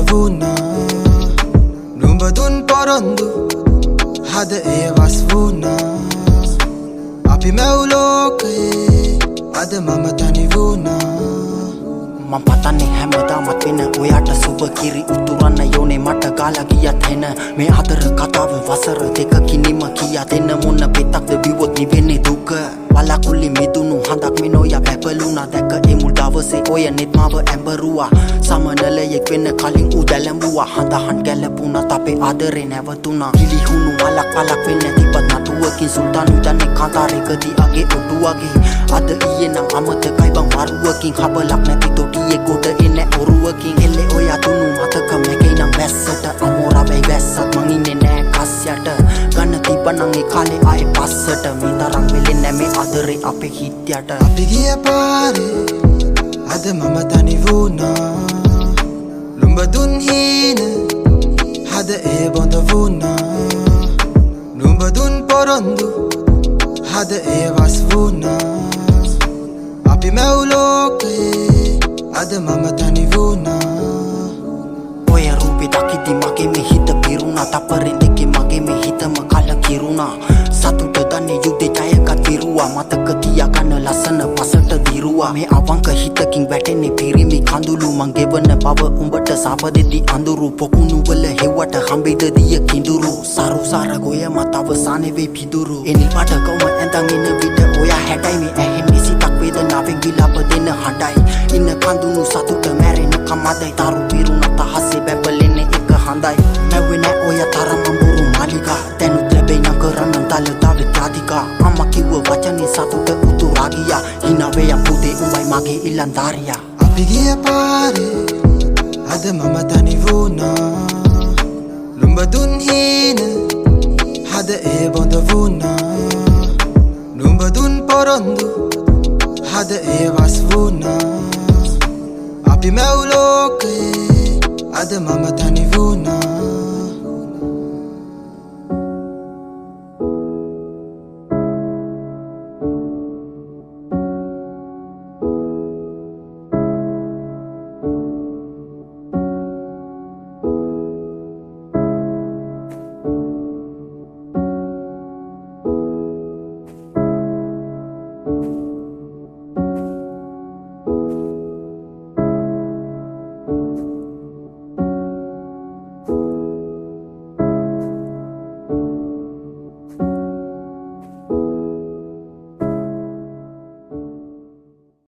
vuna Numba dun porondu Hada e was vuna Api mauloke Ada mama tani vuna මම පතන්නේ හැමදාමත් වෙන ඔයාට සුබ කිරි උතුරන්න යෝනේ මට ගාලා ගියත් හෙන මේ අතර කතාව වසර දෙකකින් නිම කියා දෙන්න මොන පෙතක්ද විවොත් නිවෙන්නේ දුක වලකුලි මිදුණු හඳක් මිනෝයා පැපලුණා දැක ඒ මුල් දවසේ ඔය නෙත්මාව ඇඹරුවා සමනලයෙක් වෙන්න කලින් උදැලඹුවා හඳහන් ගැලපුණත් අපේ ආදරේ නැවතුණා කිලිහුණු වලක් පලක් වෙන්න තිබත් නටුවකින් සුල්තානු යන්නේ කාන්තාරයකදී අගේ ඔටුවගේ අද ඊයේ නම් අමතකයි බං වරුවකින් හබලක් නැති තොටියේ ගොඩ එන ඔරුවකින් එල්ලේ ඔයා තුනු මතක මේකේ නම් වැස්සට අමෝරාවේ වැස්සත් මං ඉන්නේ නෑ කස්යට ගන්න තිබ්බනම් ඒ කාලේ ආයේ පස්සට මේ තරම් වෙලෙන්නේ මේ ආදරේ අපේ හිත් යට අපි ගිය පාරේ අද මම තනි වුණා ලුම්බ දුන් හීන හද ඒ බොඳ වුණා නුඹ දුන් පොරොන්දු හද ඒ වස් වුණා අපි මැව්ලෝකේ අද මම තනි වුණා ඔය රූපේ දකිද්දි මගේ මේ හිත පිරුණා තප්පරෙන් දෙකේ මගේ මේ හිතම කලකිරුණා සතුට දන්නේ යුද්ධේ ජයගත් විරුවා මතක තියාගන්න ලස්සන පසට දිරුවා මේ අවංක හිතකින් වැටෙන්නේ පිරිමි කඳුළු මං ගෙවන බව උඹට සාප දෙති අඳුරු පොකුණු වල හෙව්වට හම්බෙද දිය කිඳුරු සරු සාර ගොය මත අවසානේ වේ පිදුරු එනිල් පාට කවම ඇඳන් එන විට ඔයා හැටයි මේ ඇහෙන්නේ සිතක් වේදනාවෙන් විලාප දෙන හඬයි ඉන්න කඳුණු සතුට මැරෙන කමදයි තරු පිරුණා තහසේ බැබලෙන්නේ එක හඳයි නැවෙන ඔය තරම් අඹුරු මාලිකා දැනුත් ලැබෙයි නම් කරන්න තලතාවේ තාදිකා අම්මා කිව්ව වචනේ සතුට උතුරා ගියා හිනාවේ යපුදේ උඹයි මගේ ඉලන්දාරියා අපි ගිය පාරේ අද මම තනි වුණා ලුම්බ දුන් හීන හද ඒ බොඳ වුණා නුඹ දුන් පොරොන්දු හද ඒ වස් වුණා අපි මැව්ලෝකේ අද මම තනි වුණා